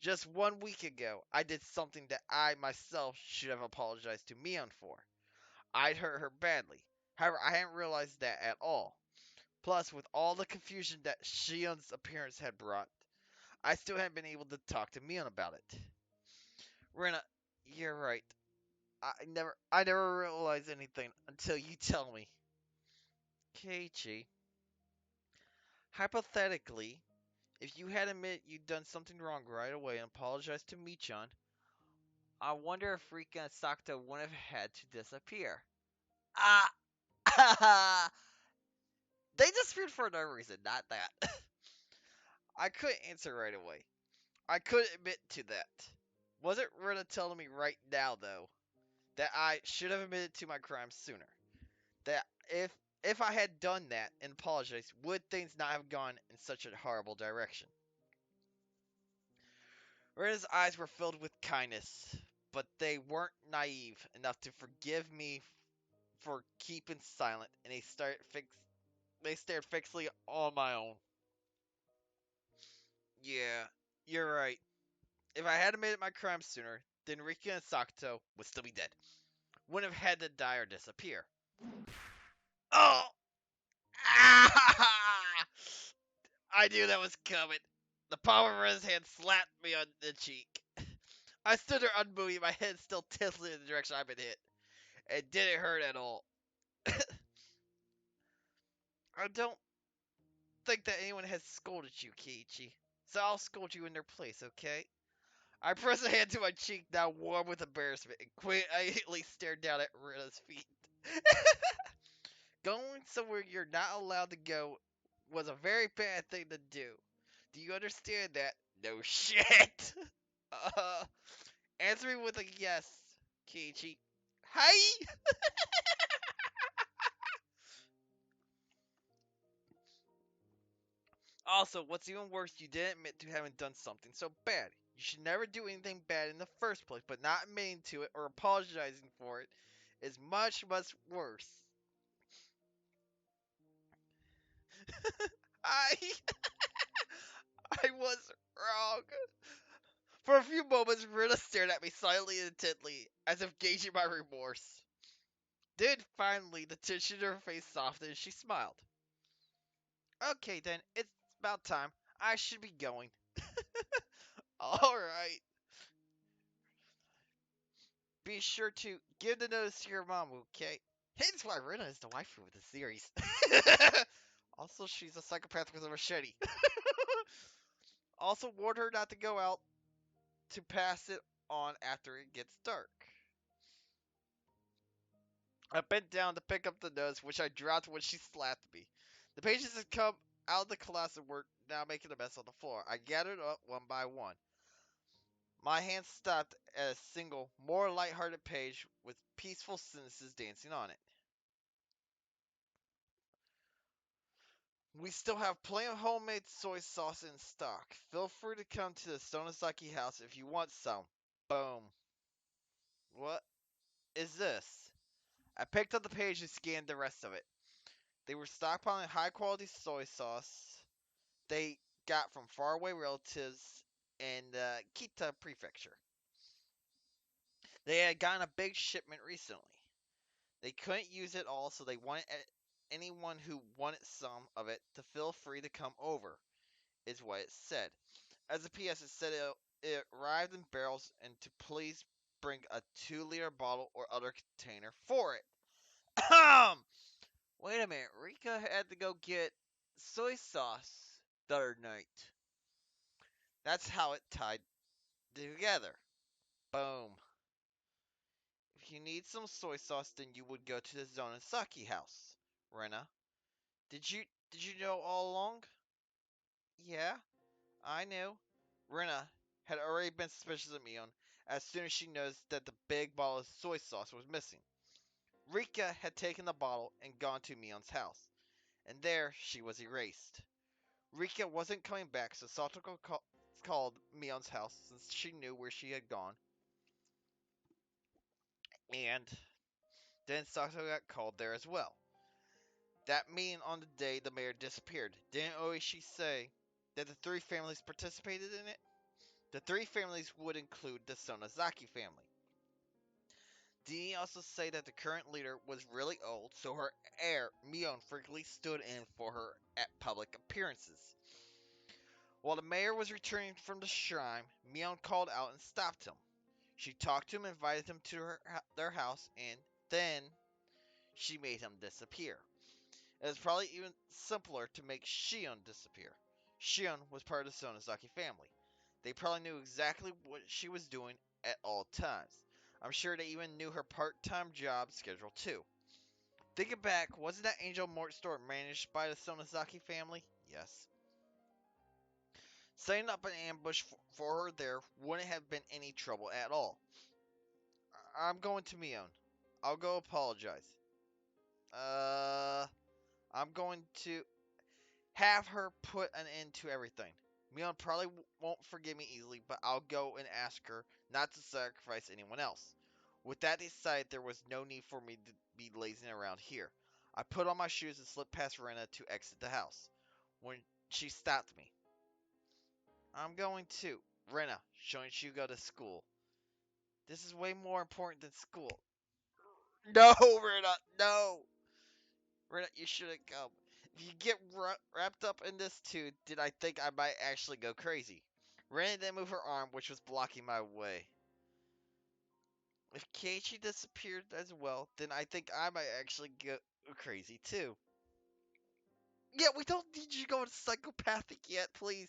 Just 1 week ago, I did something that I myself should have apologized to Mion for. I'd hurt her badly. However, I hadn't realized that at all. Plus, with all the confusion that Shion's appearance had brought, I still hadn't been able to talk to Mion about it. Rena, you're right. I never realized anything until you tell me. Keiichi, hypothetically, if you had admitted you'd done something wrong right away and apologized to Michan, I wonder if Rika and Sakto wouldn't have had to disappear. Ah! They disappeared for no reason, not that. I couldn't answer right away. I couldn't admit to that. Wasn't Rena telling me right now, though, that I should have admitted to my crimes sooner? That if I had done that and apologized, would things not have gone in such a horrible direction? Rena's eyes were filled with kindness, but they weren't naive enough to forgive me for keeping silent, and they stared fixedly on my own. Yeah, you're right. If I had admitted my crime sooner, then Rika and Sakuto would still be dead. Wouldn't have had to die or disappear. Oh! Ah! I knew that was coming. The palm of Rena's hand slapped me on the cheek. I stood there unmoving, my head still tilted in the direction I'd been hit. It didn't hurt at all. I don't think that anyone has scolded you, Keiichi. So I'll scold you in their place, okay? I pressed a hand to my cheek, now warm with embarrassment, and quietly stared down at Rena's feet. Going somewhere you're not allowed to go was a very bad thing to do. Do you understand that? No shit. Uh, Answer me with a yes, Keiichi. Hi. Also, what's even worse, you didn't admit to having done something so bad. You should never do anything bad in the first place, but not admitting to it or apologizing for it is much, much worse. I I was wrong. For a few moments, Rita stared at me silently and intently, as if gauging my remorse. Then, finally, the tension in her face softened and she smiled. Okay, then, it's about time. I should be going. Alright. Be sure to give the notice to your mom, okay? Hence why Rena is the waifu of the series. Also, she's a psychopath with a machete. Also, warn her not to go out to pass it on after it gets dark. I bent down to pick up the notes, which I dropped when she slapped me. The pages had come out of the class and were now making a mess on the floor. I gathered up one by one. My hand stopped at a single, more light-hearted page with peaceful sentences dancing on it. We still have plenty of homemade soy sauce in stock. Feel free to come to the Sonosaki house if you want some. Boom. What is this? I picked up the page and scanned the rest of it. They were stockpiling high quality soy sauce they got from faraway relatives in the Kita prefecture. They had gotten a big shipment recently. They couldn't use it all, so they wanted anyone who wanted some of it to feel free to come over, is what it said. As a PS, it said it arrived in barrels and to please bring a 2-liter bottle or other container for it. Wait a minute, Rika had to go get soy sauce the other night. That's how it tied together. Boom. If you need some soy sauce, then you would go to the Zonosaki house. Rena, did you did you know all along? Yeah, I knew. Rena had already been suspicious of Mion as soon as she noticed that the big bottle of soy sauce was missing. Rika had taken the bottle and gone to Mion's house, and there she was erased. Rika wasn't coming back, so Satoko called Mion's house since she knew where she had gone, and then Satoko got called there as well. That meeting on the day the mayor disappeared. Didn't Oishi say that the three families participated in it? The three families would include the Sonozaki family. Dee also say that the current leader was really old, so her heir, Mion, frequently stood in for her at public appearances. While the mayor was returning from the shrine, Mion called out and stopped him. She talked to him, invited him to their house, and then she made him disappear. It was probably even simpler to make Shion disappear. Shion was part of the Sonozaki family. They probably knew exactly what she was doing at all times. I'm sure they even knew her part-time job schedule too. Thinking back, wasn't that Angel Mort store managed by the Sonozaki family? Yes. Setting up an ambush for her there wouldn't have been any trouble at all. I'm going to Mion. I'll go apologize. Uh, I'm going to have her put an end to everything. Mion probably won't forgive me easily, but I'll go and ask her not to sacrifice anyone else. With that decided, there was no need for me to be lazing around here. I put on my shoes and slipped past Rena to exit the house. When she stopped me, I'm going too. Rena, shouldn't you go to school? This is way more important than school. No, Rena, no! Rena, you shouldn't come. If you get wrapped up in this too, did I think I might actually go crazy? Rena didn't move her arm, which was blocking my way. If Keiichi disappeared as well, then I think I might actually go crazy too. Yeah, we don't need you to go psychopathic yet, please.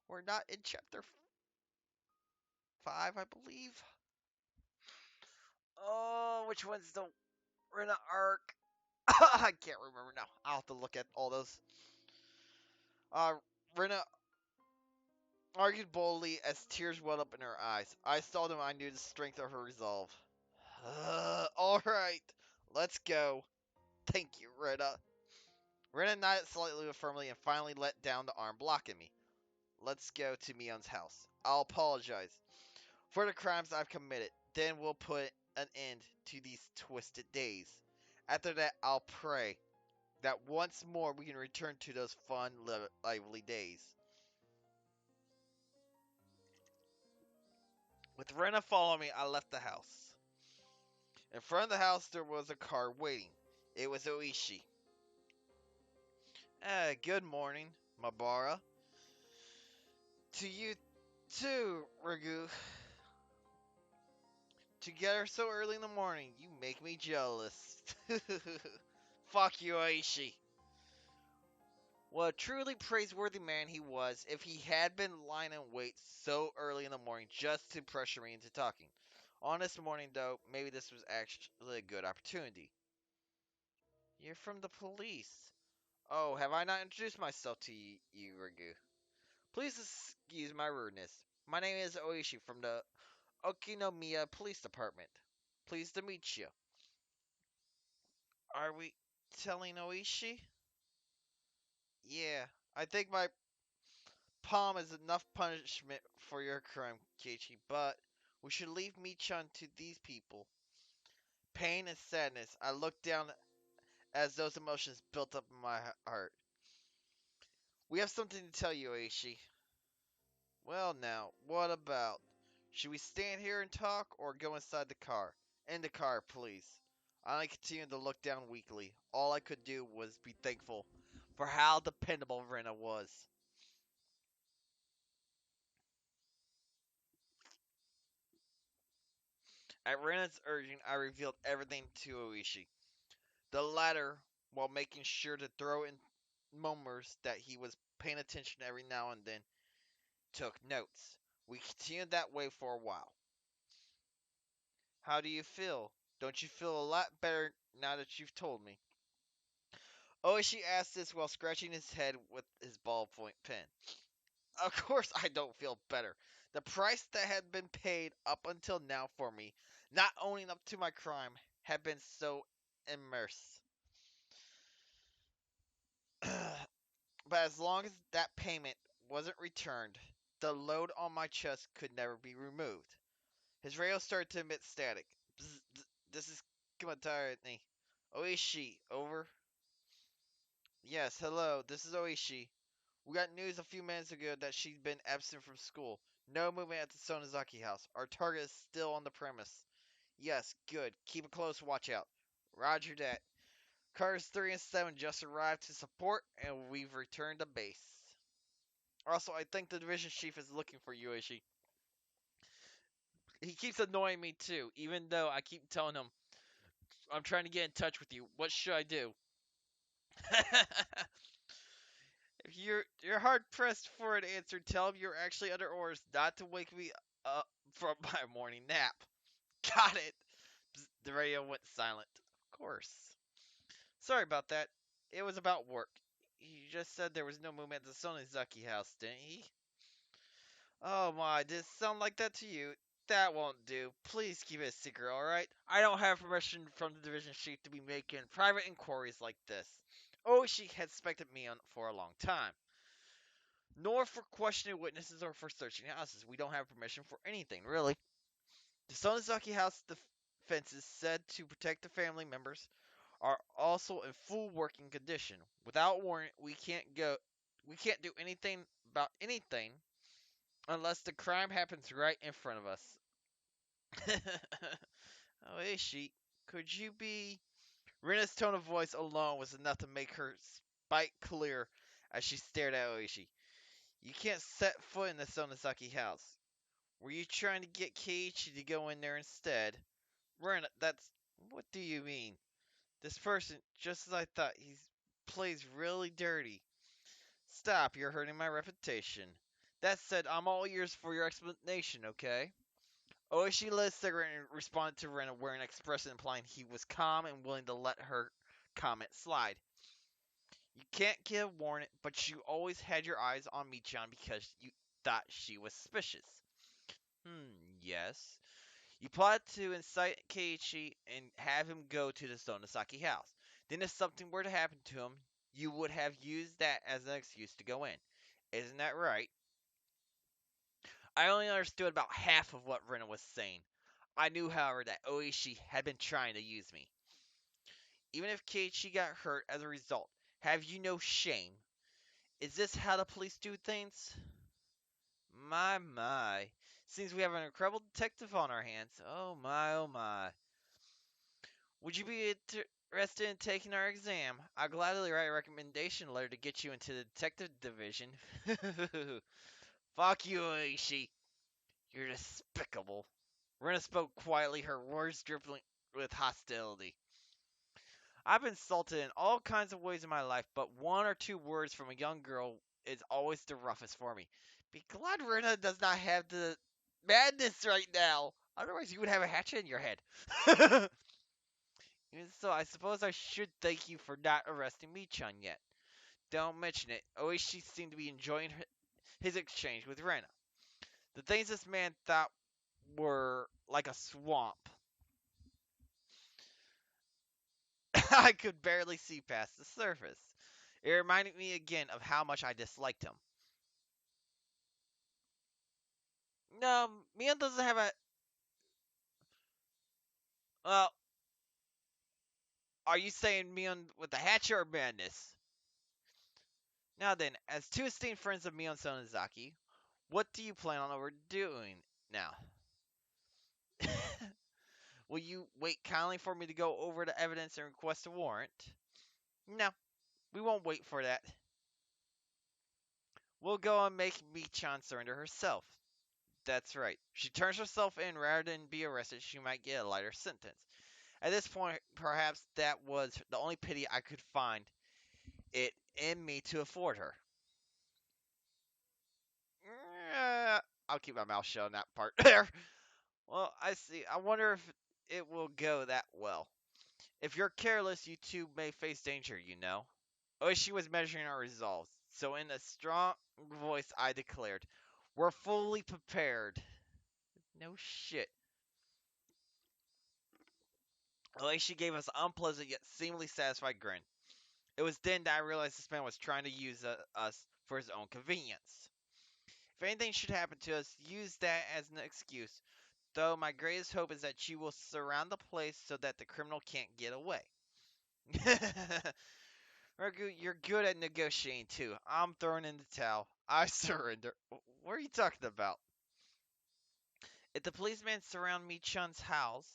We're not in chapter 5, I believe. Oh, which one's the Rena arc? I can't remember now. I'll have to look at all those. Uh, Rena argued boldly as tears welled up in her eyes. I saw them. I knew the strength of her resolve. Alright, let's go. Thank you, Rena. Rena nodded slightly but firmly and finally let down the arm blocking me. Let's go to Mion's house. I'll apologize for the crimes I've committed. Then we'll put an end to these twisted days. After that, I'll pray that once more we can return to those fun, lively days. With Rena following me, I left the house. In front of the house, there was a car waiting. It was Oishi. Good morning, Mabara. To you too, Ragu. Together so early in the morning, you make me jealous. Fuck you, Oishi. What a truly praiseworthy man he was if he had been lying in wait so early in the morning just to pressure me into talking. On this morning, though, maybe this was actually a good opportunity. You're from the police. Oh, have I not introduced myself to you, Ragu? Please excuse my rudeness. My name is Oishi from the Okinomiya Police Department. Pleased to meet you. Are we telling Oishi? Yeah, I think my palm is enough punishment for your crime, Keiichi, but we should leave Michan to these people. Pain and sadness. I looked down as those emotions built up in my heart. We have something to tell you, Oishi. Well now, what about? Should we stand here and talk, or go inside the car? In the car, please. I continued to look down weakly. All I could do was be thankful for how dependable Rena was. At Rena's urging, I revealed everything to Oishi. The latter, while making sure to throw in murmurs that he was paying attention every now and then, took notes. We continued that way for a while. How do you feel? Don't you feel a lot better now that you've told me? Oishi asked this while scratching his head with his ballpoint pen. Of course I don't feel better. The price that had been paid up until now for me, not owning up to my crime, had been so immense. But as long as that payment wasn't returned, the load on my chest could never be removed. His radio started to emit static. Bzz, bzz, this is Kumatari. Oishi, over. Yes, hello, this is Oishi. We got news a few minutes ago that she's been absent from school. No movement at the Sonozaki house. Our target is still on the premise. Yes, good. Keep a close watch out. Roger that. Cars 3 and 7 just arrived to support, and we've returned to base. Also, I think the division chief is looking for you, Ishi. He keeps annoying me too, even though I keep telling him I'm trying to get in touch with you. What should I do? If you're hard pressed for an answer, tell him you're actually under orders not to wake me up from my morning nap. Got it. The radio went silent. Of course. Sorry about that. It was about work. He just said there was no movement at the Sonizaki house, didn't he? Oh my, did it sound like that to you? That won't do. Please keep it a secret, alright? I don't have permission from the division chief to be making private inquiries like this. Oh, she had suspected me for a long time. Nor for questioning witnesses or for searching houses. We don't have permission for anything, really. The Sonizaki house defenses said to protect the family members are also in full working condition. Without warrant, we can't do anything about anything unless the crime happens right in front of us. Oh, Ishi, could you be? Rena's tone of voice alone was enough to make her spite clear as she stared at Oishi. You can't set foot in the Sonozaki house. Were you trying to get Keiichi to go in there instead? Rena, that's... What do you mean? This person, just as I thought, he plays really dirty. Stop, you're hurting my reputation. That said, I'm all ears for your explanation, okay? Oishi lit a cigarette and responded to Rena wearing an expression implying he was calm and willing to let her comment slide. You can't get a warrant, but you always had your eyes on Michan because you thought she was suspicious. Yes. You plotted to incite Keiichi and have him go to the Sonosaki house. Then if something were to happen to him, you would have used that as an excuse to go in. Isn't that right? I only understood about half of what Rena was saying. I knew, however, that Oishi had been trying to use me. Even if Keiichi got hurt as a result, have you no shame? Is this how the police do things? My, my. Seems we have an incredible detective on our hands. Oh my, oh my. Would you be interested in taking our exam? I'll gladly write a recommendation letter to get you into the detective division. Fuck you, Oishi. You're despicable. Rena spoke quietly, her words dripping with hostility. I've been insulted in all kinds of ways in my life, but one or two words from a young girl is always the roughest for me. Be glad Rena does not have the madness right now. Otherwise, you would have a hatchet in your head. Even so, I suppose I should thank you for not arresting Michan yet. Don't mention it. Oishi seemed to be enjoying his exchange with Rena. The things this man thought were like a swamp. I could barely see past the surface. It reminded me again of how much I disliked him. No, Mion doesn't have a. Well, are you saying Mion with the hatchet or madness? Now then, as two esteemed friends of Mion Sonozaki, what do you plan on overdoing now? Will you wait kindly for me to go over the evidence and request a warrant? No, we won't wait for that. We'll go and make Michan surrender herself. That's right. She turns herself in rather than be arrested, she might get a lighter sentence. At this point, perhaps that was the only pity I could find it in me to afford her. I'll keep my mouth shut on that part there. Well, I see. I wonder if it will go that well. If you're careless, you too may face danger, you know. Oh, she was measuring our resolves, so in a strong voice I declared, we're fully prepared. No shit. She gave us an unpleasant yet seemingly satisfied grin. It was then that I realized this man was trying to use us for his own convenience. If anything should happen to us, use that as an excuse, though my greatest hope is that you will surround the place so that the criminal can't get away. Ragu, you're good at negotiating too. I'm throwing in the towel. I surrender. What are you talking about? If the policemen surround Mi-chan's house,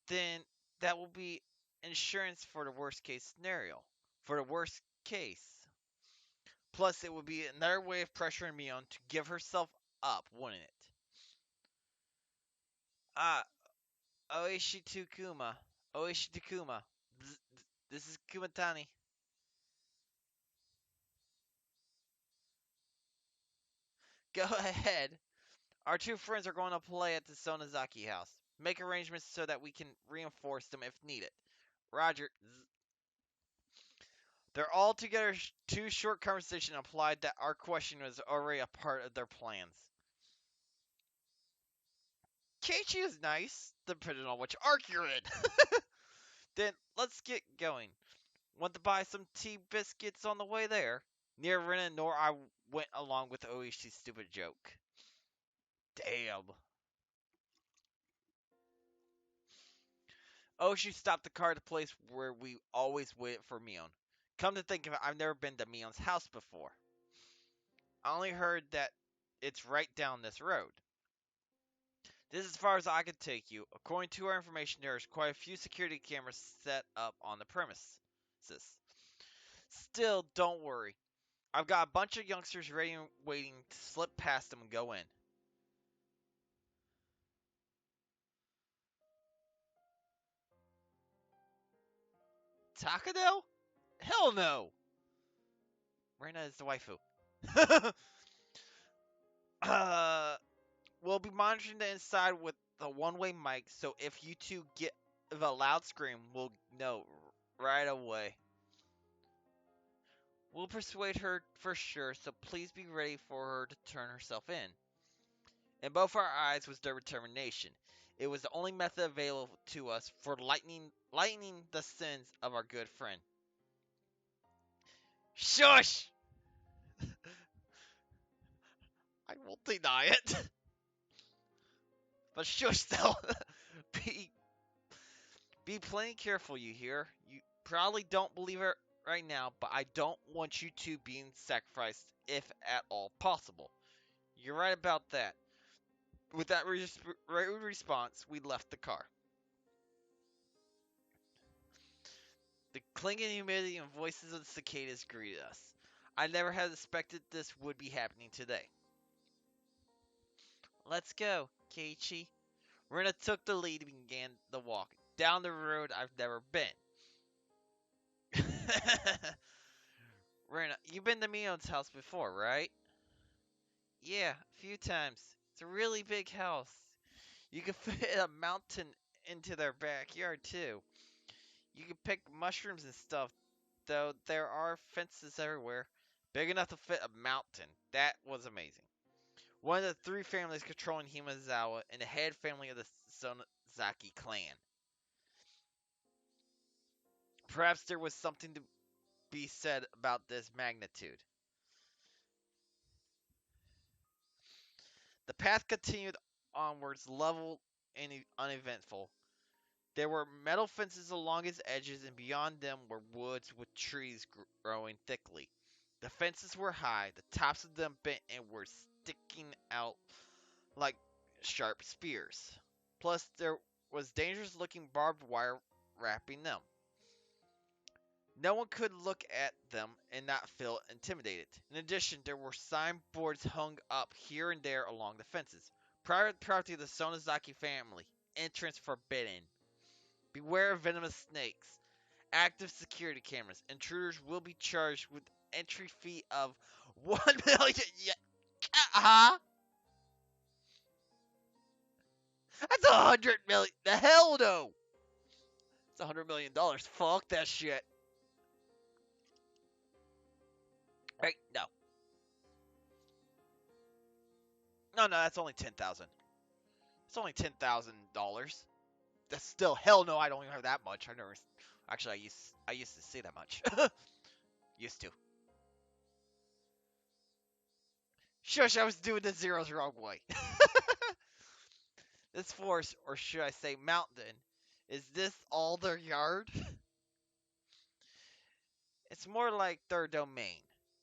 then that will be insurance for the worst case scenario. For the worst case. Plus, it would be another way of pressuring Mion to give herself up, wouldn't it? Ah, Oishi Takuma. This is Kumatani. Go ahead. Our two friends are going to play at the Sonozaki house. Make arrangements so that we can reinforce them if needed. Roger. They're all together. Two short conversation implied that our question was already a part of their plans. Keiichi is nice, depending on which arc you're in. Then let's get going. Want to buy some tea biscuits on the way there? Neither Rena nor I went along with Oishi's stupid joke. Damn. Oishi stopped the car at the place where we always waited for Mion. Come to think of it, I've never been to Mion's house before. I only heard that it's right down this road. This is as far as I could take you. According to our information, there's quite a few security cameras set up on the premises. Still, don't worry. I've got a bunch of youngsters ready and waiting to slip past them and go in. Takadel? Hell no! Rena is the waifu. uh, we'll be monitoring the inside with the one-way mic, so if you two get a loud scream, we'll know right away. We'll persuade her for sure, so please be ready for her to turn herself in. In both our eyes was their determination. It was the only method available to us for lightening the sins of our good friend. Shush! I won't deny it. But shush though. be be plenty careful, you hear? You probably don't believe it right now, but I don't want you two being sacrificed if at all possible. You're right about that. With that response, we left the car. The clinging humidity and voices of the cicadas greeted us. I never had expected this would be happening today. Let's go, Keiichi. Rena took the lead and began the walk down the road I've never been. Rena, you've been to Mion's house before, right? Yeah, a few times. It's a really big house. You can fit a mountain into their backyard, too. You can pick mushrooms and stuff, though there are fences everywhere. Big enough to fit a mountain. That was amazing. One of the three families controlling Himazawa and the head family of the Sonozaki clan. Perhaps there was something to be said about this magnitude. The path continued onwards, level and uneventful. There were metal fences along its edges, and beyond them were woods with trees growing thickly. The fences were high, the tops of them bent and were sticking out like sharp spears. Plus, there was dangerous looking barbed wire wrapping them. No one could look at them and not feel intimidated. In addition, there were signboards hung up here and there along the fences. Private property of the Sonozaki family. Entrance forbidden. Beware of venomous snakes. Active security cameras. Intruders will be charged with entry fee of 1 million. Yeah. Uh-huh. That's 100 million. The hell no. It's $100 million. Fuck that shit. Right? No. No, that's only 10,000. It's only $10,000. That's still hell no. I don't even have that much. I never. Actually, I used to see that much. Used to. Shush! I was doing the zeros wrong way. This forest, or should I say mountain, is this all their yard? It's more like their domain.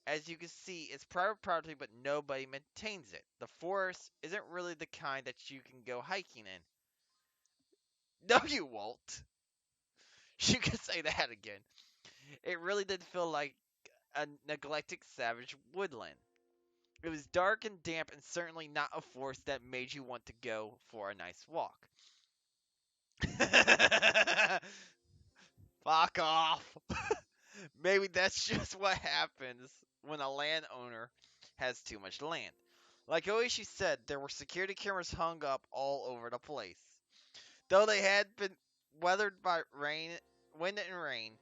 As you can see, it's private property, but nobody maintains it. The forest isn't really the kind that you can go hiking in. No, you won't. You can say that again. It really did feel like a neglected savage woodland. It was dark and damp and certainly not a forest that made you want to go for a nice walk. Fuck off. Maybe that's just what happens when a landowner has too much land. Like Oishi said, there were security cameras hung up all over the place. Though they had been weathered by wind and rain,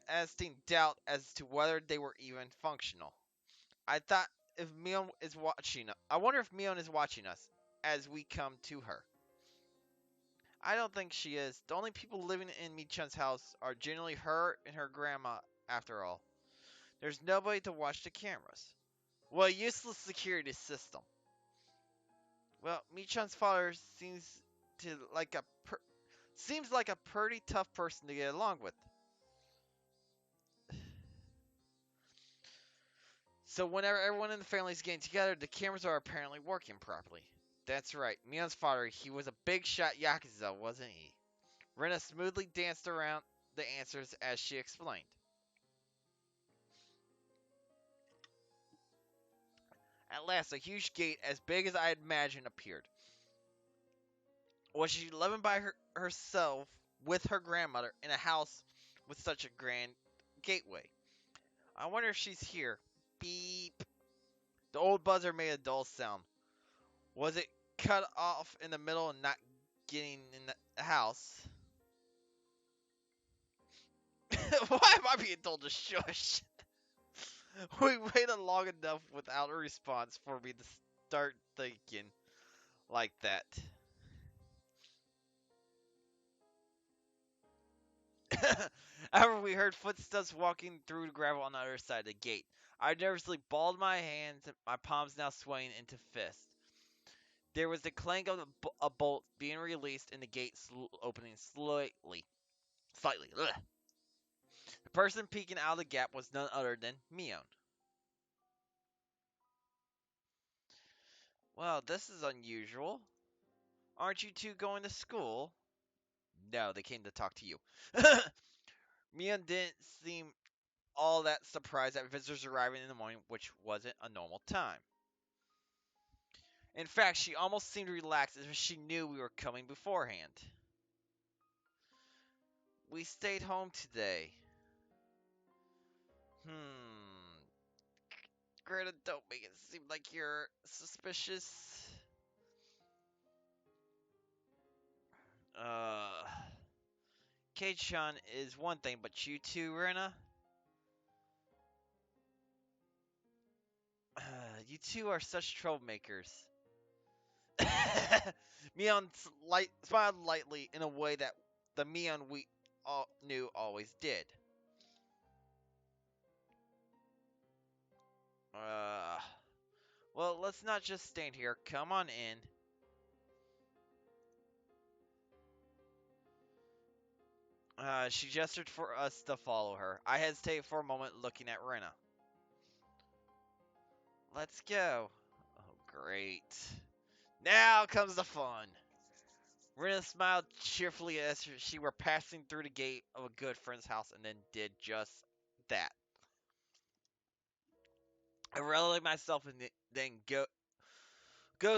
casting doubt as to whether they were even functional. I thought if Mion is watching, I wonder if Mion is watching us as we come to her. I don't think she is. The only people living in Michan's house are generally her and her grandma, after all. There's nobody to watch the cameras. Well, a useless security system. Well, Michan's father seems like a pretty tough person to get along with. So whenever everyone in the family is getting together, the cameras are apparently working properly. That's right, Mion's father, he was a big shot Yakuza, wasn't he? Rena smoothly danced around the answers as she explained. At last, a huge gate as big as I had imagined appeared. Was she living by herself with her grandmother in a house with such a grand gateway? I wonder if she's here. Beep. The old buzzer made a dull sound. Was it cut off in the middle and not getting in the house? Why am I being told to shush? We waited long enough without a response for me to start thinking like that. However, we heard footsteps walking through the gravel on the other side of the gate. I nervously balled my hands, my palms now swaying into fists. There was the clank of a bolt being released and the gate opening slightly. Slightly. Ugh. The person peeking out of the gap was none other than Mion. Well, this is unusual. Aren't you two going to school? No, they came to talk to you. Mion didn't seem all that surprised at visitors arriving in the morning, which wasn't a normal time. In fact, she almost seemed relaxed as if she knew we were coming beforehand. We stayed home today. Hmm. Greta, don't make it seem like you're suspicious. Uh. Kei-chan is one thing, but you two, Rena? You two are such troublemakers. Mion smiled lightly in a way that the Mion we all knew always did. Uh, well, let's not just stand here. Come on in. She gestured for us to follow her. I hesitated for a moment, looking at Rena. Let's go. Oh, great. Now comes the fun. Rena smiled cheerfully as she were passing through the gate of a good friend's house and then did just that. I rallied myself and then go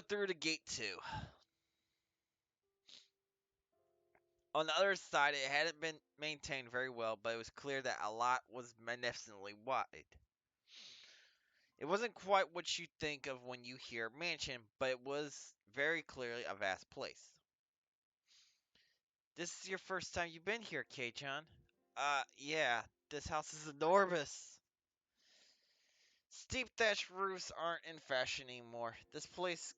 through the gate too. On the other side, it hadn't been maintained very well, but it was clear that a lot was magnificently wide. It wasn't quite what you think of when you hear mansion, but it was very clearly a vast place. This is your first time you've been here, Kei-chan? Yeah, this house is enormous. Steep thatched roofs aren't in fashion anymore. This place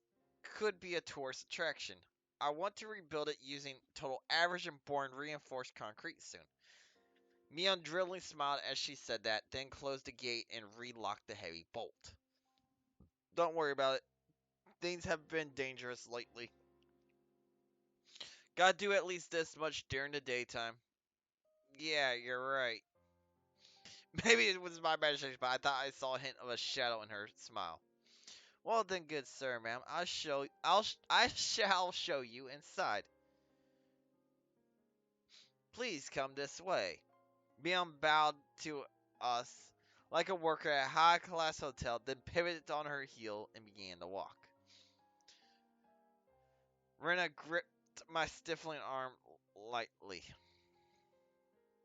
could be a tourist attraction. I want to rebuild it using total average and boring reinforced concrete soon. Mion drillingly smiled as she said that, then closed the gate and relocked the heavy bolt. Don't worry about it. Things have been dangerous lately. Gotta do at least this much during the daytime. Yeah, you're right. Maybe it was my imagination, but I thought I saw a hint of a shadow in her smile. Well then, good sir, ma'am, I shall show you inside. Please come this way. Mion bowed to us like a worker at a high-class hotel, then pivoted on her heel and began to walk. Rena gripped my stifling arm lightly.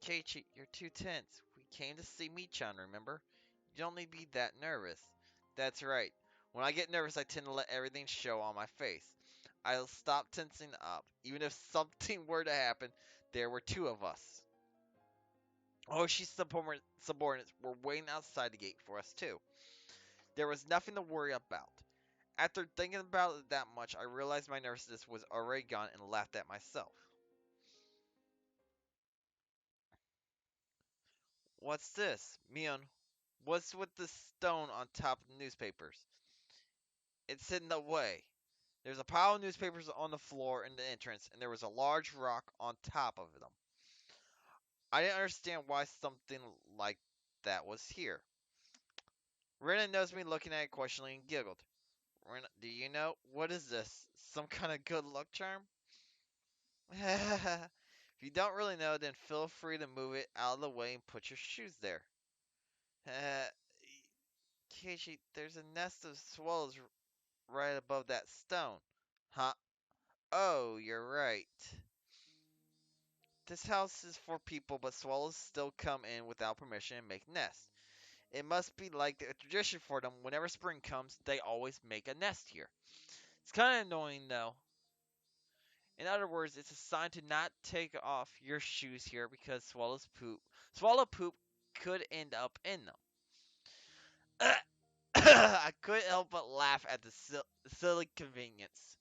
Keiichi, you're too tense. We came to see Michan, remember? You don't need to be that nervous. That's right. When I get nervous, I tend to let everything show on my face. I'll stop tensing up. Even if something were to happen, there were two of us. Hoshi's subordinates were waiting outside the gate for us, too. There was nothing to worry about. After thinking about it that much, I realized my nervousness was already gone and laughed at myself. What's this? Mion, what's with the stone on top of the newspapers? It's in the way. There's a pile of newspapers on the floor in the entrance, and there was a large rock on top of them. I didn't understand why something like that was here. Rena noticed me looking at it questioningly and giggled. Rena, do you know? What is this? Some kind of good luck charm? If you don't really know, then feel free to move it out of the way and put your shoes there. Keiichi, there's a nest of swallows right above that stone. Huh? Oh, you're right. This house is for people, but swallows still come in without permission and make nests. It must be like a tradition for them. Whenever spring comes, they always make a nest here. It's kind of annoying, though. In other words, it's a sign to not take off your shoes here because swallow poop could end up in them. I couldn't help but laugh at the silly convenience.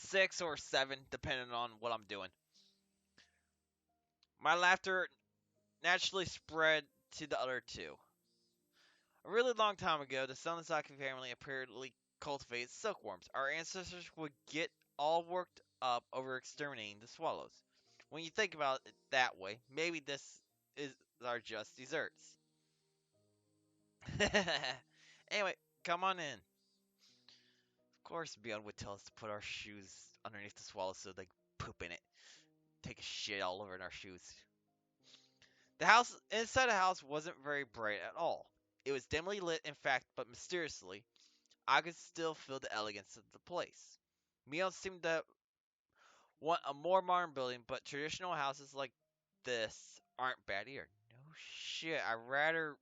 6 or 7, depending on what I'm doing. My laughter naturally spread to the other two. A really long time ago, the Sonozaki family apparently cultivated silkworms. Our ancestors would get all worked up over exterminating the swallows. When you think about it that way, maybe this is our just desserts. Anyway, come on in. Of course, Beyond would tell us to put our shoes underneath the swallow so they poop in it. Take a shit all over in our shoes. The house inside the house wasn't very bright at all. It was dimly lit, in fact, but mysteriously, I could still feel the elegance of the place. Mion seemed to want a more modern building, but traditional houses like this aren't bad either. No shit, I rather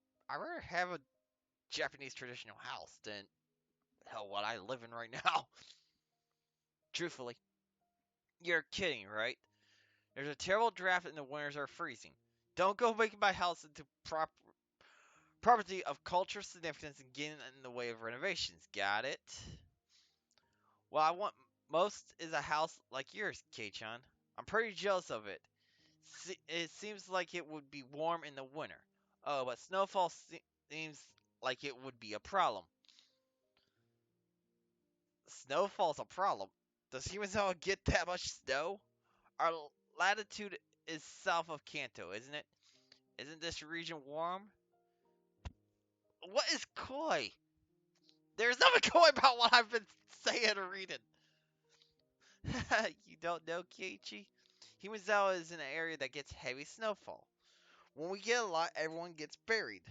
have a Japanese traditional house than hell what I live in right now. Truthfully, you're kidding, right? There's a terrible draft and the winters are freezing. Don't go making my house into property of cultural significance and getting in the way of renovations. Got it? What I want most is a house like yours, Kei-chan. I'm pretty jealous of it. It seems like it would be warm in the winter. Oh, but snowfall seems like it would be a problem. Snowfall's a problem. Does Himazawa get that much snow? Our latitude is south of Kanto, isn't it? Isn't this region warm? What is koi? There's nothing koi about what I've been saying or reading. You don't know, Keiichi? Himazawa is in an area that gets heavy snowfall. When we get a lot, everyone gets buried.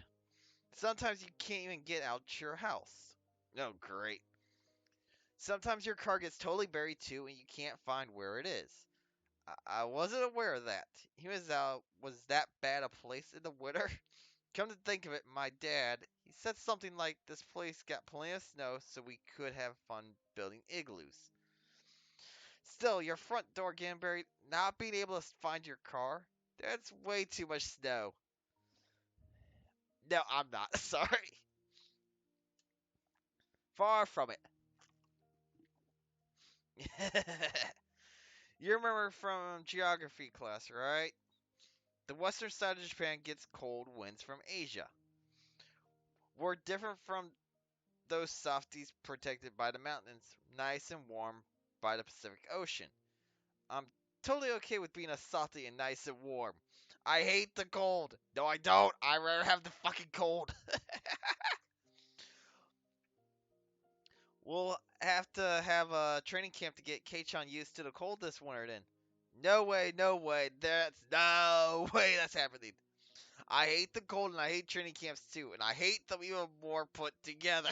Sometimes you can't even get out your house. Oh, great. Sometimes your car gets totally buried too, and you can't find where it is. I wasn't aware of that. Himazawa was that bad a place in the winter? Come to think of it, my dad, he said something like this place got plenty of snow so we could have fun building igloos. Still, your front door getting buried, not being able to find your car, that's way too much snow. No, I'm not. Sorry. Far from it. You remember from geography class, right? The western side of Japan gets cold winds from Asia. We're different from those softies protected by the mountains, nice and warm by the Pacific Ocean. I'm totally okay with being a softy and nice and warm. I hate the cold. No, I don't. I rather have the fucking cold. We'll have to have a training camp to get K-chan used to the cold this winter then. No way, no way. That's no way that's happening. I hate the cold and I hate training camps too, and I hate them even more put together.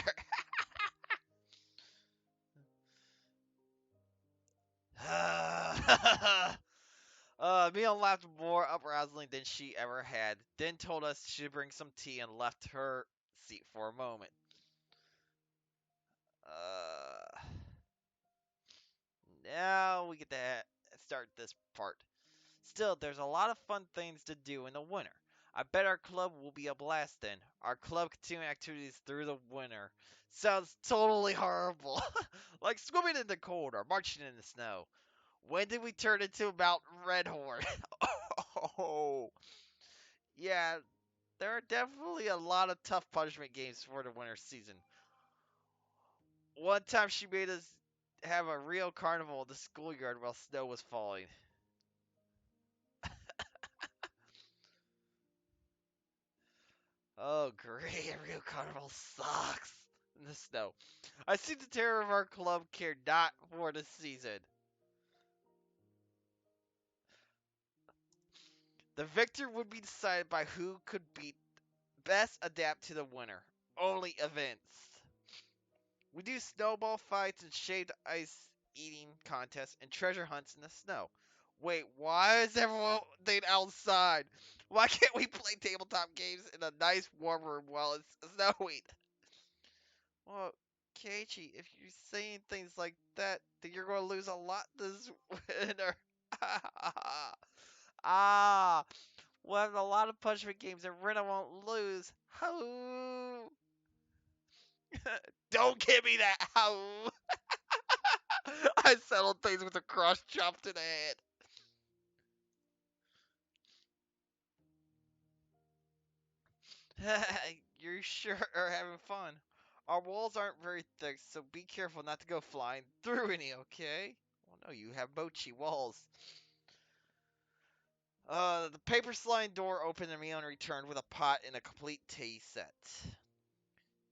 Mion laughed more uprousingly than she ever had, then told us she'd bring some tea and left her seat for a moment. Uh, Now we get to start this part. Still, there's a lot of fun things to do in the winter. I bet our club will be a blast then. Our club continuing activities through the winter. Sounds totally horrible. Like swimming in the cold or marching in the snow. When did we turn into Mount Redhorn? Oh, yeah, there are definitely a lot of tough punishment games for the winter season. One time she made us have a real carnival in the schoolyard while snow was falling. Oh, great. A real carnival sucks in the snow. I see the terror of our club care not for the season. The victor would be decided by who could be best adapt to the winter. Only events. We do snowball fights and shaved ice eating contests and treasure hunts in the snow. Wait, why is everyone outside? Why can't we play tabletop games in a nice warm room while it's snowing? Well, Keiichi, if you're saying things like that, then you're going to lose a lot this winter. Ah, we'll have a lot of punishment games and Rena won't lose. Ho! Don't give me that. Ho! I settled things with a cross chopped in the head. You sure are having fun. Our walls aren't very thick, so be careful not to go flying through any, okay? Well, no, you have mochi walls. The paper sliding door opened and Mion returned with a pot and a complete tea set.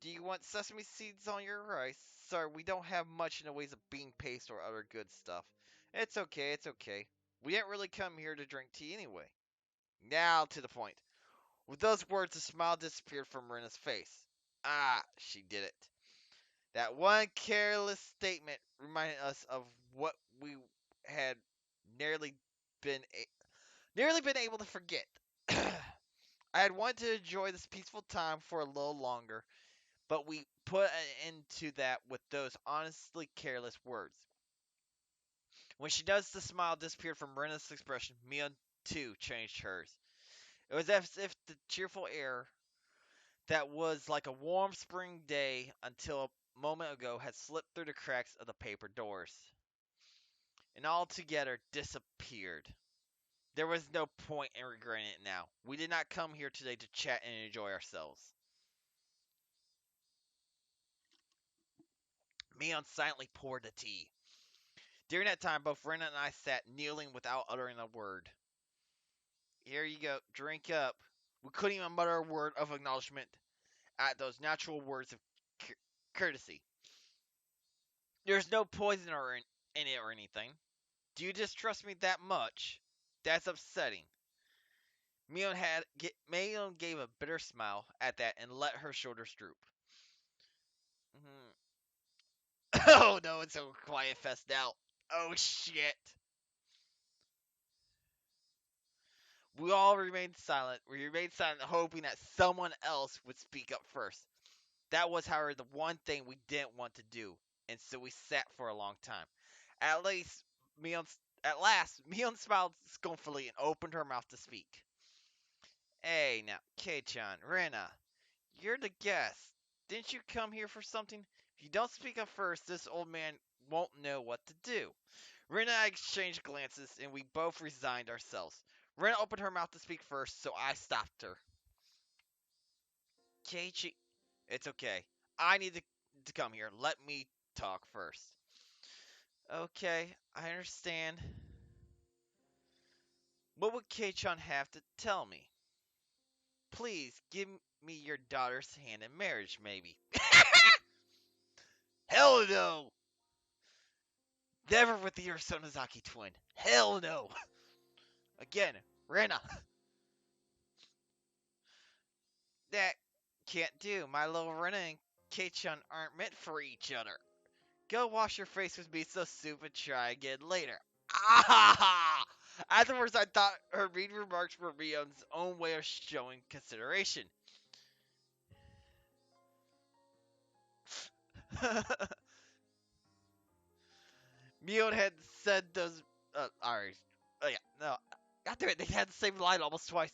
Do you want sesame seeds on your rice? Sorry, we don't have much in the ways of bean paste or other good stuff. It's okay, it's okay. We didn't really come here to drink tea anyway. Now to the point. With those words, a smile disappeared from Rena's face. Ah, she did it. That one careless statement reminded us of what we had nearly been nearly been able to forget. I had wanted to enjoy this peaceful time for a little longer, but we put an end to that with those honestly careless words. When she noticed the smile disappeared from Rena's expression, Mia too changed hers. It was as if the cheerful air that was like a warm spring day until a moment ago had slipped through the cracks of the paper doors and altogether disappeared. There was no point in regretting it now. We did not come here today to chat and enjoy ourselves. Mion silently poured the tea. During that time, both Rena and I sat kneeling without uttering a word. Here you go, drink up. We couldn't even mutter a word of acknowledgement at those natural words of courtesy. There's no poison in it or anything. Do you distrust me that much? That's upsetting. Mion gave a bitter smile at that and let her shoulders droop. Mhm. Oh no, it's a quiet fest now. Oh shit. We all remained silent. We remained silent, hoping that someone else would speak up first. That was, however, the one thing we didn't want to do, and so we sat for a long time. At least, at last, Mion smiled scornfully and opened her mouth to speak. Hey, now, Kei-chan, Rena, you're the guest. Didn't you come here for something? If you don't speak up first, this old man won't know what to do. Rena and I exchanged glances, and we both resigned ourselves. Rena opened her mouth to speak first, so I stopped her. Keiichi, it's okay. I need to come here. Let me talk first. Okay, I understand. What would Kei-chan have to tell me? Please give me your daughter's hand in marriage, maybe. Hell no! Never with your Sonozaki twin. Hell no! Again, Rena. That can't do. My little Rena and Kei-chan aren't meant for each other. Go wash your face with miso soup and try again later. Ah! Afterwards, I thought her mean remarks were Mion's own way of showing consideration. Mion had said those. Alright. Oh, yeah, no. God damn it, they had the same line almost twice.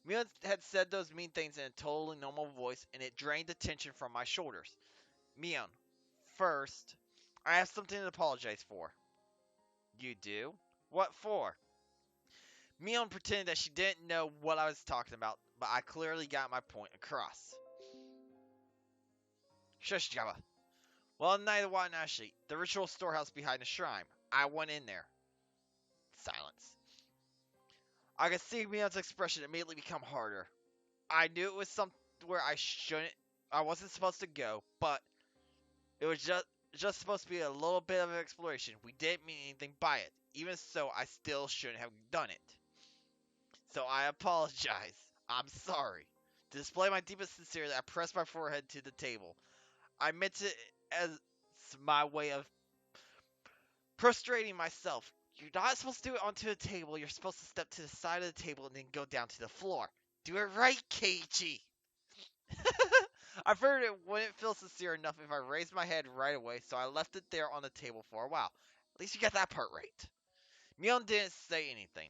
Mion had said those mean things in a totally normal voice, and it drained the tension from my shoulders. Mion, first, I have something to apologize for. You do? What for? Mion pretended that she didn't know what I was talking about, but I clearly got my point across. Shush, Java. Well, neither wa Nashi, the ritual storehouse behind the shrine. I went in there. Silence. I could see Mion's expression immediately become harder. I knew it was somewhere I wasn't supposed to go, but it was just supposed to be a little bit of an exploration. We didn't mean anything by it. Even so, I still shouldn't have done it. So I apologize. I'm sorry. To display my deepest sincerity, I pressed my forehead to the table. I meant it as my way of prostrating myself. You're not supposed to do it onto the table. You're supposed to step to the side of the table and then go down to the floor. Do it right, Keiichi. I figured it wouldn't feel sincere enough if I raised my head right away, so I left it there on the table for a while. At least you got that part right. Mion didn't say anything.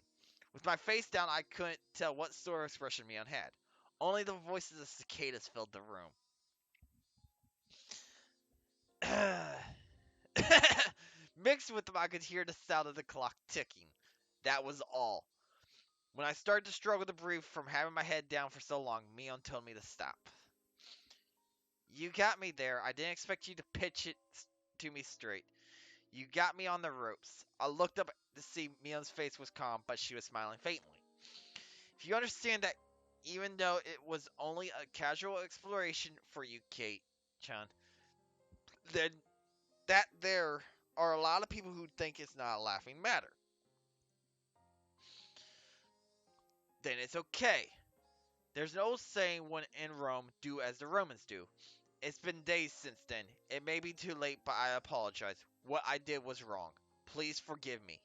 With my face down, I couldn't tell what sort of expression Mion had. Only the voices of cicadas filled the room. Mixed with them, I could hear the sound of the clock ticking. That was all. When I started to struggle to breathe from having my head down for so long, Mion told me to stop. You got me there. I didn't expect you to pitch it to me straight. You got me on the ropes. I looked up to see Mion's face was calm, but she was smiling faintly. If you understand that, even though it was only a casual exploration for you, Kate-chan, then there are a lot of people who think it's not a laughing matter. Then it's okay. There's an old saying when in Rome, do as the Romans do. It's been days since then. It may be too late, but I apologize. What I did was wrong. Please forgive me.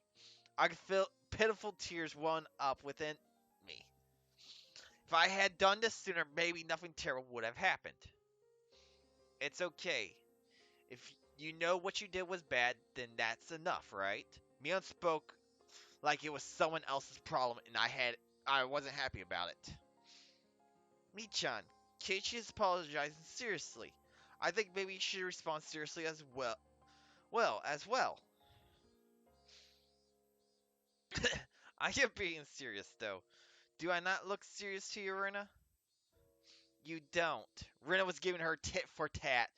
I could feel pitiful tears welling up within me. If I had done this sooner, maybe nothing terrible would have happened. It's okay. If you know what you did was bad, then that's enough, right? Mion spoke like it was someone else's problem and I wasn't happy about it. Mi-chan, Keiichi is apologizing seriously. I think maybe you should respond seriously as well. As well. I am being serious though. Do I not look serious to you, Rena? You don't. Rena was giving her tit for tat,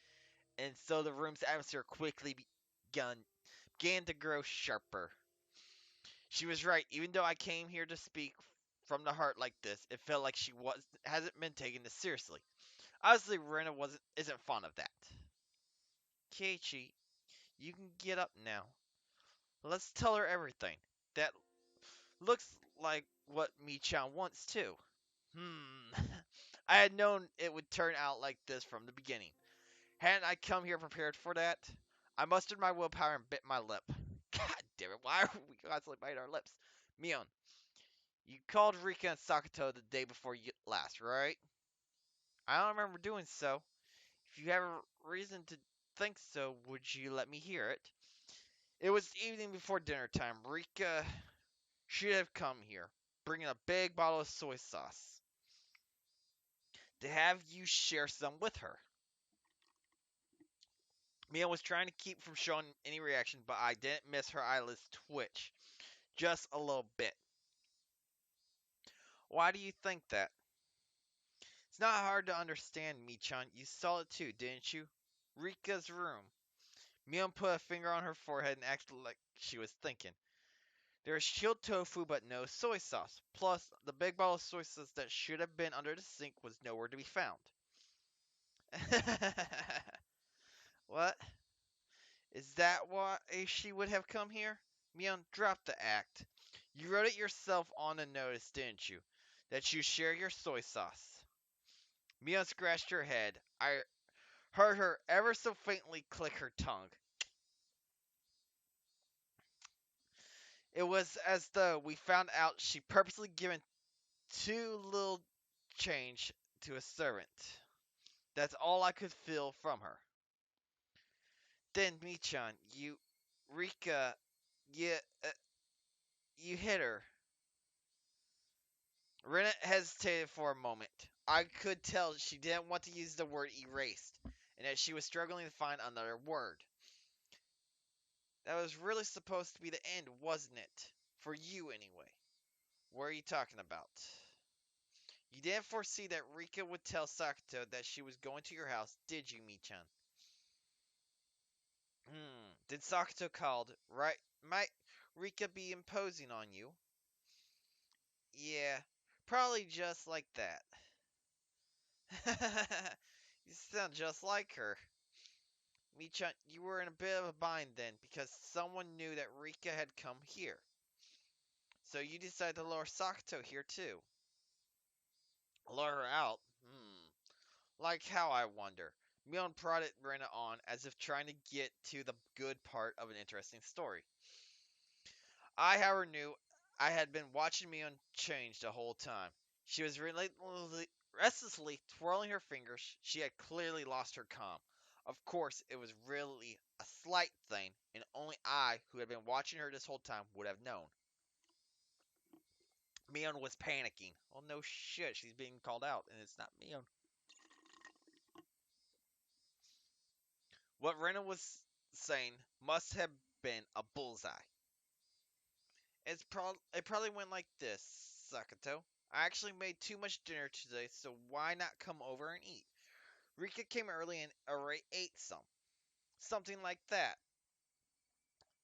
and so the room's atmosphere quickly began to grow sharper. She was right. Even though I came here to speak from the heart like this, it felt like she hasn't been taking this seriously. Obviously, Rena isn't fond of that. Keiichi, you can get up now. Let's tell her everything. That looks like what Mi-chan wants too. I had known it would turn out like this from the beginning. Hadn't I come here prepared for that? I mustered my willpower and bit my lip. God damn it, why are we constantly biting our lips? Mion, you called Rika and Sakato the day before last, right? I don't remember doing so. If you have a reason to think so, would you let me hear it? It was evening before dinner time. Rika should have come here, bringing a big bottle of soy sauce to have you share some with her. Mia was trying to keep from showing any reaction, but I didn't miss her eyelids twitch. Just a little bit. Why do you think that? It's not hard to understand, Mi-chan. You saw it too, didn't you? Rika's room. Mion put a finger on her forehead and acted like she was thinking. There's chilled tofu but no soy sauce. Plus, the big bottle of soy sauce that should have been under the sink was nowhere to be found. What? Is that why she would have come here? Mion, drop the act. You wrote it yourself on a notice, didn't you? That you share your soy sauce. Mion scratched her head. I heard her ever so faintly click her tongue. It was as though we found out she purposely given too little change to a servant. That's all I could feel from her. Then, Michan, Rika, you, uh, you hit her. Rena hesitated for a moment. I could tell she didn't want to use the word erased, and that she was struggling to find another word. That was really supposed to be the end, wasn't it? For you, anyway. What are you talking about? You didn't foresee that Rika would tell Sakato that she was going to your house, did you, Michan? Did Sakato called, right? Might Rika be imposing on you? Yeah, probably just like that. You sound just like her. Michan, you were in a bit of a bind then, because someone knew that Rika had come here. So you decided to lure Sakato here too. Lure her out? Like how, I wonder? Mion prodded Rena on as if trying to get to the good part of an interesting story. I, however, knew I had been watching Mion change the whole time. She was restlessly twirling her fingers. She had clearly lost her calm. Of course, it was really a slight thing, and only I, who had been watching her this whole time, would have known. Mion was panicking. Oh no shit, she's being called out, and it's not Mion. What Rena was saying must have been a bullseye. It probably went like this, Sakato. I actually made too much dinner today, so why not come over and eat? Rika came early and already ate some. Something like that.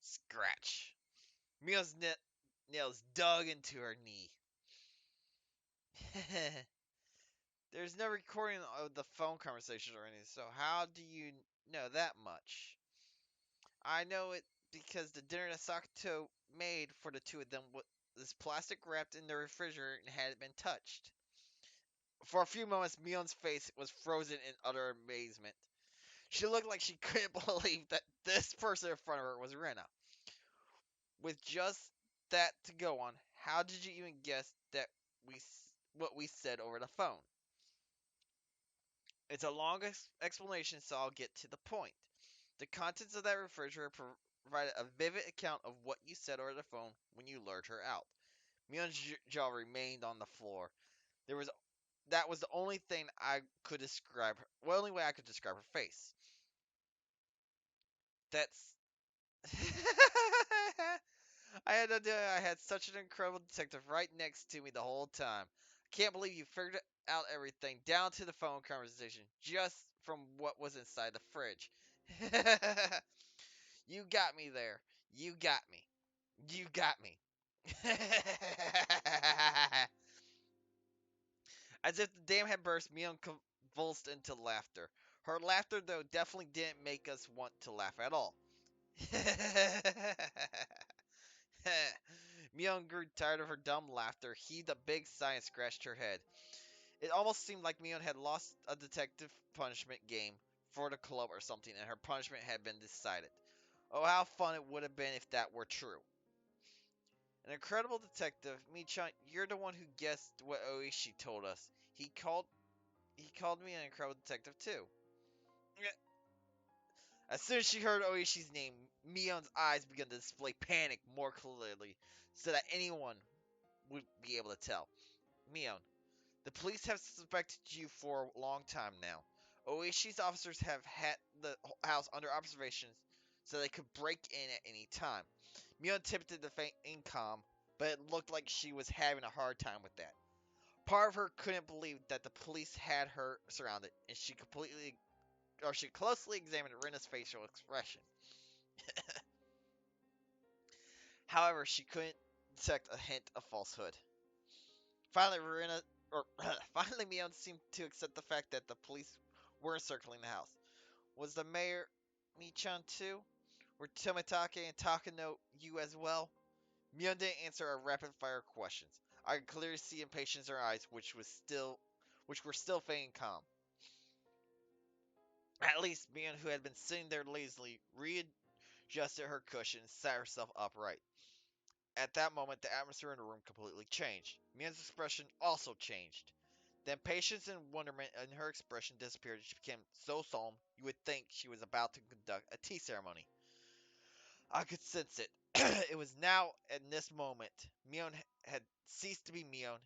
Scratch. Mia's nails dug into her knee. There's no recording of the phone conversation or anything, so how do you know that much? I know it because the dinner that Sakato made for the two of them was plastic wrapped in the refrigerator and hadn't been touched. For a few moments, Mion's face was frozen in utter amazement. She looked like she couldn't believe that this person in front of her was Rena. With just that to go on, how did you even guess that what we said over the phone? It's a long explanation, so I'll get to the point. The contents of that refrigerator provided a vivid account of what you said over the phone when you lured her out. Mion's jaw remained on the floor. There was That was the only thing I could describe her. Well, only way I could describe her face. That's. I had no idea I had such an incredible detective right next to me the whole time. I can't believe you figured out everything down to the phone conversation just from what was inside the fridge. You got me there. You got me. You got me. As if the dam had burst, Mion convulsed into laughter. Her laughter, though, definitely didn't make us want to laugh at all. Mion grew tired of her dumb laughter, heaved a big sigh, and scratched her head. It almost seemed like Mion had lost a detective punishment game for the club or something, and her punishment had been decided. Oh, how fun it would have been if that were true. An incredible detective, Michan, you're the one who guessed what Oishi told us. He called me an incredible detective too. As soon as she heard Oishi's name, Mion's eyes began to display panic more clearly, so that anyone would be able to tell. Mion, the police have suspected you for a long time now. Oishi's officers have had the house under observation so they could break in at any time. Mion attempted to feign calm, but it looked like she was having a hard time with that. Part of her couldn't believe that the police had her surrounded, and she closely examined Rena's facial expression. However, she couldn't detect a hint of falsehood. Finally, Rena, or finally, Mion seemed to accept the fact that the police were encircling the house. Was the mayor Michan too? Were Tomitake and Takano you as well? Mion didn't answer our rapid fire questions. I could clearly see impatience in her eyes, which were still fading calm. At least Mion, who had been sitting there lazily, readjusted her cushion and sat herself upright. At that moment, the atmosphere in the room completely changed. Mion's expression also changed. The impatience and wonderment in her expression disappeared and she became so solemn you would think she was about to conduct a tea ceremony. I could sense it. It was now, in this moment, Mion had ceased to be Mion,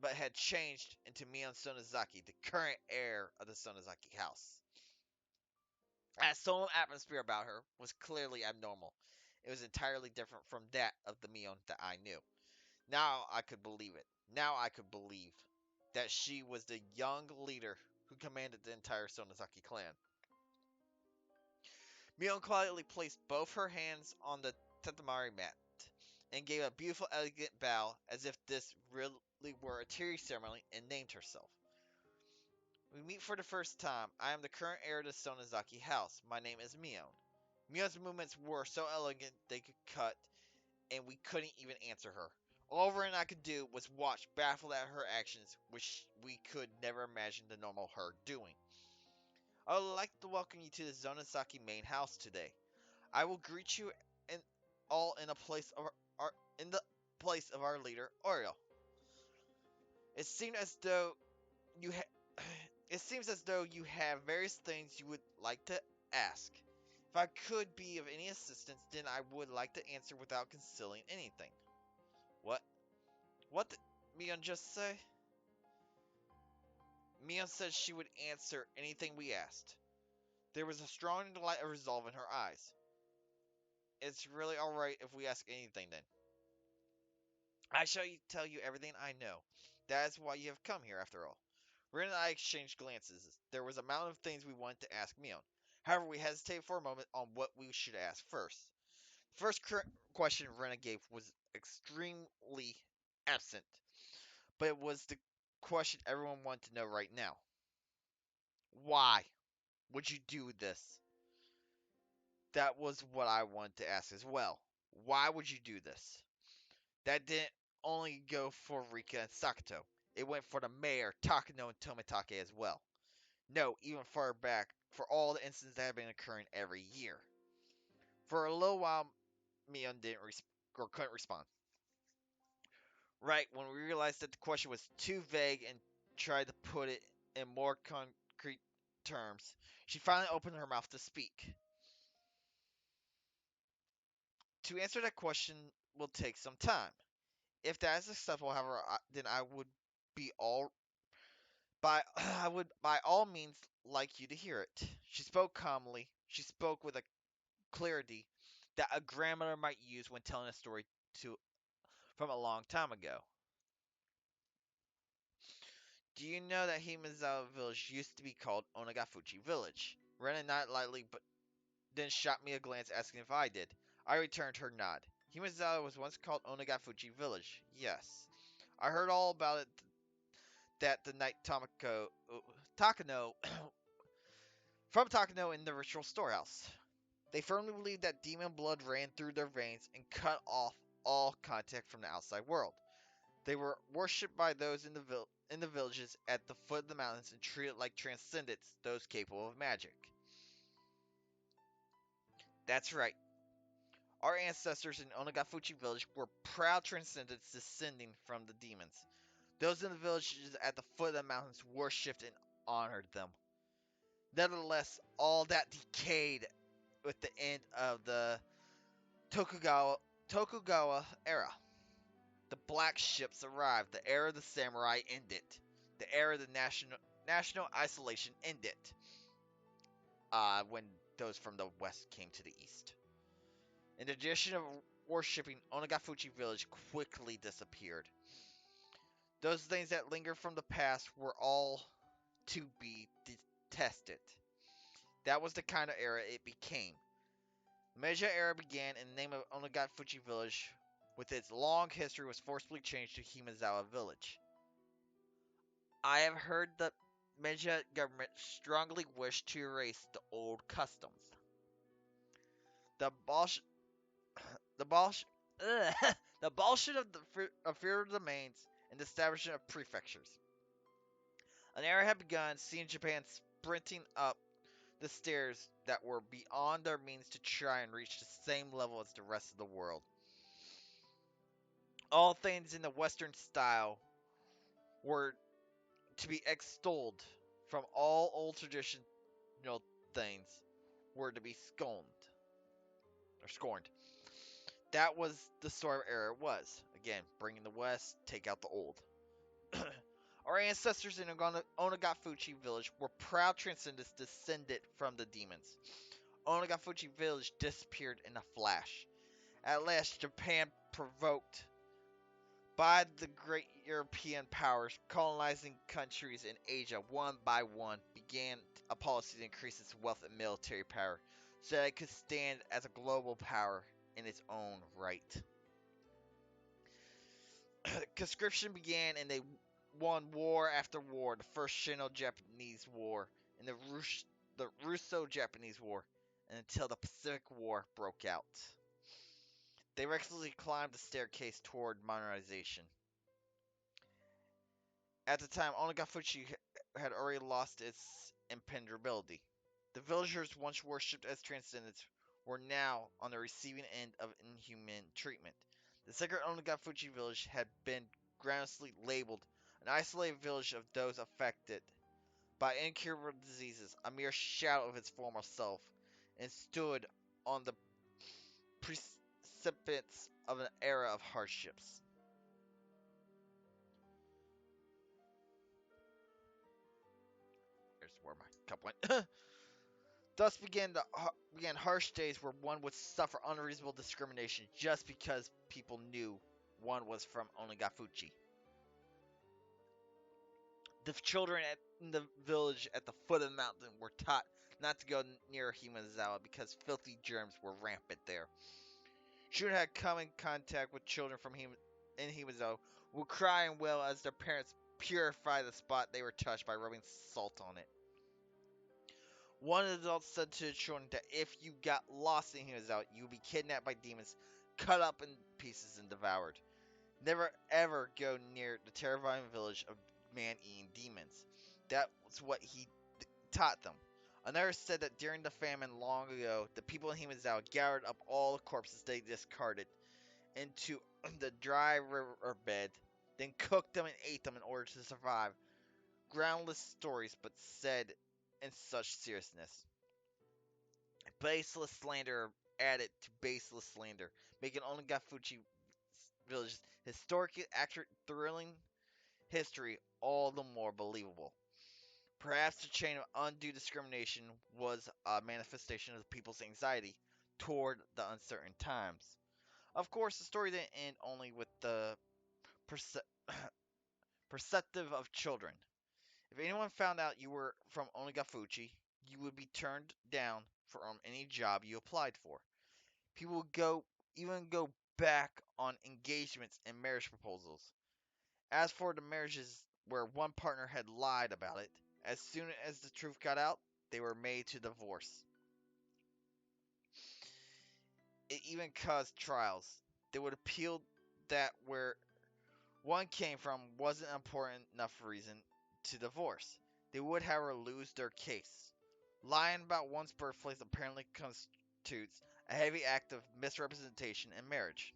but had changed into Mion Sonozaki, the current heir of the Sonozaki house. That solemn atmosphere about her was clearly abnormal. It was entirely different from that of the Mion that I knew. Now I could believe it. Now I could believe that she was the young leader who commanded the entire Sonozaki clan. Mion quietly placed both her hands on the tatamari mat and gave a beautiful, elegant bow as if this really were a tea ceremony and named herself. We meet for the first time. I am the current heir to the Sonozaki house. My name is Mion. Mion's movements were so elegant they could cut, and we couldn't even answer her. All Ren and I could do was watch, baffled at her actions, which we could never imagine the normal her doing. I would like to welcome you to the Zonozaki main house today. I will greet you in all in a place of in the place of our leader, Oriel. It seemed as though you it seems as though you have various things you would like to ask. If I could be of any assistance, then I would like to answer without concealing anything. What? What did Mion just say? Mion said she would answer anything we asked. There was a strong light of resolve in her eyes. It's really alright if we ask anything then. I shall tell you everything I know. That is why you have come here, after all. Ren and I exchanged glances. There was a mountain of things we wanted to ask Mion. However, we hesitated for a moment on what we should ask first. The first question Rena gave was extremely absent, but it was the question everyone wanted to know right now. Why would you do this? That was what I wanted to ask as well. Why would you do this? That didn't only go for Rika and Sakato. It went for the mayor, Takano, and Tomitake as well. No, even further back, for all the incidents that have been occurring every year. For a little while, Mion didn't or couldn't respond. Right, when we realized that the question was too vague and tried to put it in more concrete terms, she finally opened her mouth to speak. To answer that question will take some time. If that is acceptable, however, then I would be all I would by all means like you to hear it. She spoke calmly. She spoke with a clarity that a grandmother might use when telling a story to from a long time ago. Do you know that Himazawa village used to be called Onagafuchi village? Rena nodded lightly, but then shot me a glance asking if I did. I returned her nod. Himazawa was once called Onagafuchi village. Yes. I heard all about it that the night Takano from Takano in the ritual storehouse. They firmly believed that demon blood ran through their veins and cut off all contact from the outside world. They were worshipped by those in the villages at the foot of the mountains and treated like transcendents, those capable of magic. That's right. Our ancestors in Onagafuchi village were proud transcendents descending from the demons. Those in the villages at the foot of the mountains worshipped and honored them. Nevertheless, all that decayed with the end of the Tokugawa era. The black ships arrived. The era of the samurai ended. The era of the national isolation ended. When those from the west came to the east. And the tradition of worshipping Onagafuchi village quickly disappeared. Those things that lingered from the past were all to be detested. That was the kind of era it became. The Meiji era began in the name of Onagafuchi village with its long history, was forcibly changed to Himazawa Village. I have heard the Meiji government strongly wished to erase the old customs. The Bolsh- the Bolsh- ugh, the abolishment of feudal domains and the establishment of prefectures. An era had begun, seeing Japan sprinting up the stairs that were beyond their means to try and reach the same level as the rest of the world. All things in the Western style were to be extolled from all old traditional things were to be scorned. That was the sort of era it was. Again, bringing the West, take out the old. Our ancestors in Onagafuchi village were proud transcendents descended from the demons. Onagafuchi village disappeared in a flash. At last, Japan, provoked by the great European powers colonizing countries in Asia one by one, began a policy to increase its wealth and military power so that it could stand as a global power in its own right. Conscription began and they won war after war, the first Sino-Japanese War and the Russo-Japanese War, and until the Pacific War broke out. They recklessly climbed the staircase toward modernization. At the time, Onagafuchi had already lost its impenetrability. The villagers once worshipped as transcendents were now on the receiving end of inhuman treatment. The sacred Onagafuchi village had been groundlessly labeled an isolated village of those affected by incurable diseases, a mere shadow of its former self, and stood on the precipice of an era of hardships. Here's where my cup went. Thus began harsh days where one would suffer unreasonable discrimination just because people knew one was from Onagafuchi. The children in the village at the foot of the mountain were taught not to go near Himazawa because filthy germs were rampant there. Children had come in contact with children in Himazawa would cry and wail as their parents purified the spot they were touched by rubbing salt on it. One adult said to the children that if you got lost in Himazawa, you would be kidnapped by demons, cut up in pieces, and devoured. Never ever go near the terrifying village of man-eating demons. That was what he taught them. Another said that during the famine long ago, the people in Himazawa gathered up all the corpses they discarded into the dry riverbed, then cooked them and ate them in order to survive. Groundless stories, but said in such seriousness. Baseless slander added to baseless slander, making Onagafuchi Village's historically accurate, thrilling history all the more believable. Perhaps the chain of undue discrimination was a manifestation of the people's anxiety toward the uncertain times. Of course, the story didn't end only with the perce- perceptive of children. If anyone found out you were from Onagafuchi, you would be turned down from any job you applied for. People would even go back on engagements and marriage proposals. As for the marriages where one partner had lied about it, as soon as the truth got out, they were made to divorce. It even caused trials. They would appeal that where one came from wasn't an important enough reason to divorce. They would, however, lose their case. Lying about one's birthplace apparently constitutes a heavy act of misrepresentation in marriage.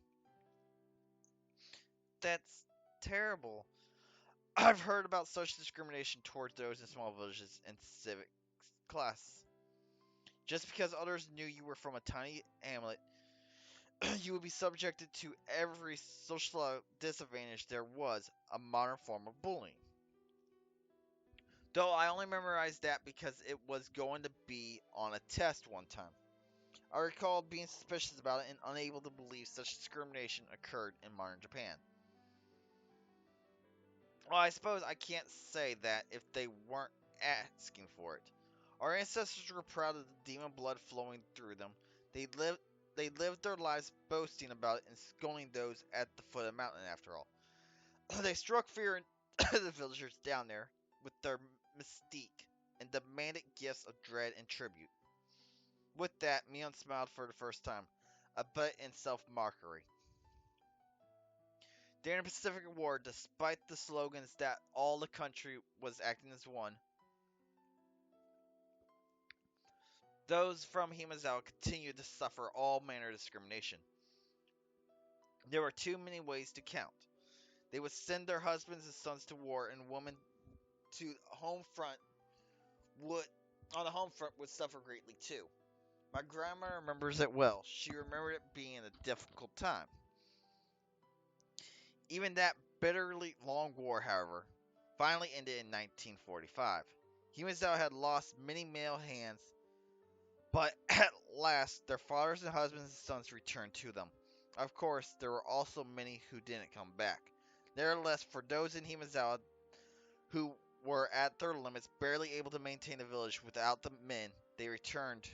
That's terrible. I've heard about such discrimination towards those in small villages in civic class. Just because others knew you were from a tiny hamlet, you would be subjected to every social disadvantage there was, a modern form of bullying. Though I only memorized that because it was going to be on a test one time. I recall being suspicious about it and unable to believe such discrimination occurred in modern Japan. Well, I suppose I can't say that if they weren't asking for it. Our ancestors were proud of the demon blood flowing through them. They they lived their lives boasting about it and scolding those at the foot of the mountain, after all. They struck fear into the villagers down there with their mystique and demanded gifts of dread and tribute. With that, Mion smiled for the first time, a bit in self-mockery. During the Pacific War, despite the slogans that all the country was acting as one, those from Himazawa continued to suffer all manner of discrimination. There were too many ways to count. They would send their husbands and sons to war, and women to home front would on the home front would suffer greatly too. My grandma remembers it well. She remembered it being a difficult time. Even that bitterly long war, however, finally ended in 1945. Himazawa had lost many male hands, but at last their fathers and husbands and sons returned to them. Of course, there were also many who didn't come back. Nevertheless, for those in Himazawa who were at their limits, barely able to maintain the village without the men, they returned.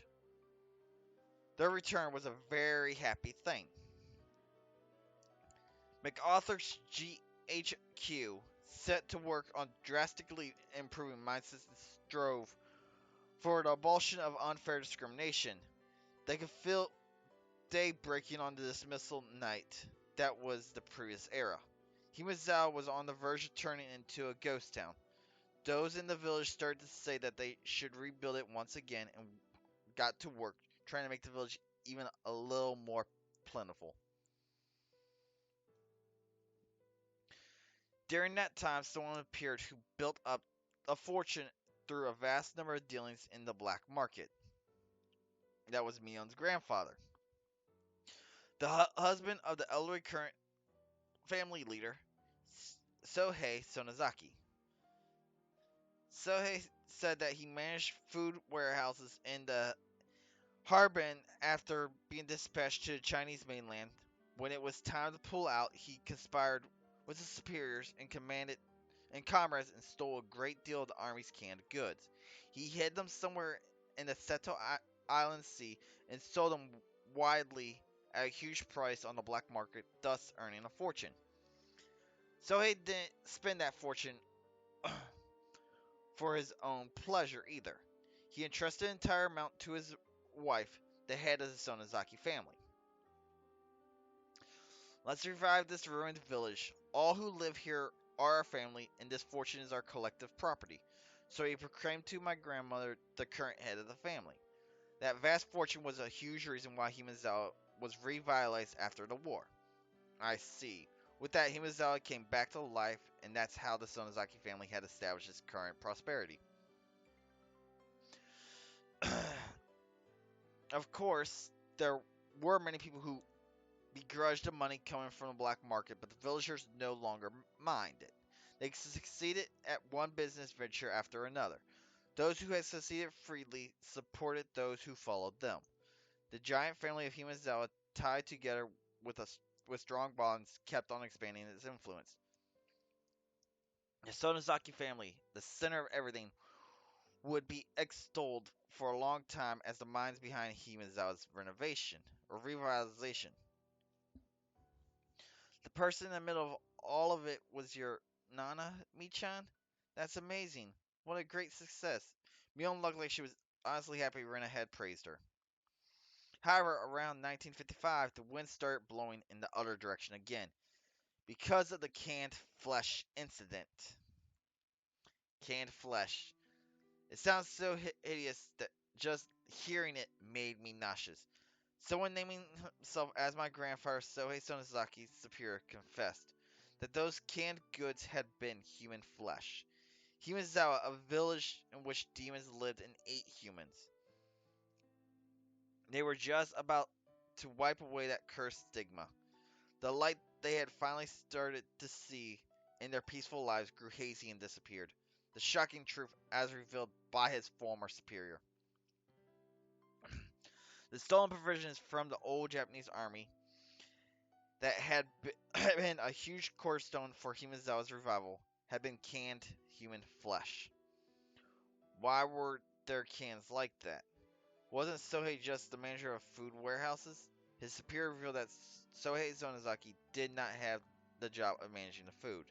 Their return was a very happy thing. MacArthur's GHQ set to work on drastically improving mindsets and strove for the abolition of unfair discrimination. They could feel day breaking on the dismissal night that was the previous era. Himazawa was on the verge of turning into a ghost town. Those in the village started to say that they should rebuild it once again and got to work trying to make the village even a little more plentiful. During that time, someone appeared who built up a fortune through a vast number of dealings in the black market. That was Mion's grandfather, the husband of the elderly current family leader, Sohei Sonozaki. Sohei said that he managed food warehouses in the Harbin after being dispatched to the Chinese mainland. When it was time to pull out, he conspired with his superiors and comrades and stole a great deal of the army's canned goods. He hid them somewhere in the Seto Island Sea and sold them widely at a huge price on the black market, thus earning a fortune. So he didn't spend that fortune for his own pleasure either. He entrusted the entire amount to his wife, the head of the Sonozaki family. Let's revive this ruined village. All who live here are our family, and this fortune is our collective property. So he proclaimed to my grandmother, the current head of the family. That vast fortune was a huge reason why Himazawa was revitalized after the war. I see. With that, Himazawa came back to life, and that's how the Sonozaki family had established its current prosperity. Of course, there were many people who begrudged the money coming from the black market, but the villagers no longer minded. They succeeded at one business venture after another. Those who had succeeded freely supported those who followed them. The giant family of Himazawa, tied together with strong bonds, kept on expanding its influence. The Sonozaki family, the center of everything, would be extolled for a long time as the minds behind Himazawa's renovation or revitalization. The person in the middle of all of it was your Nana, Michan? That's amazing. What a great success. Mion looked like she was honestly happy Rena had praised her. However, around 1955, the wind started blowing in the other direction again because of the canned flesh incident. Canned flesh. It sounds so hideous that just hearing it made me nauseous. Someone naming himself as my grandfather, Sohei Sonozaki's superior, confessed that those canned goods had been human flesh. Himazawa, a village in which demons lived and ate humans. They were just about to wipe away that cursed stigma. The light they had finally started to see in their peaceful lives grew hazy and disappeared. The shocking truth as revealed by his former superior. The stolen provisions from the old Japanese army that had been a huge cornerstone for Himazawa's revival had been canned human flesh. Why were there cans like that? Wasn't Sohei just the manager of food warehouses? His superior revealed that Sohei Sonozaki did not have the job of managing the food.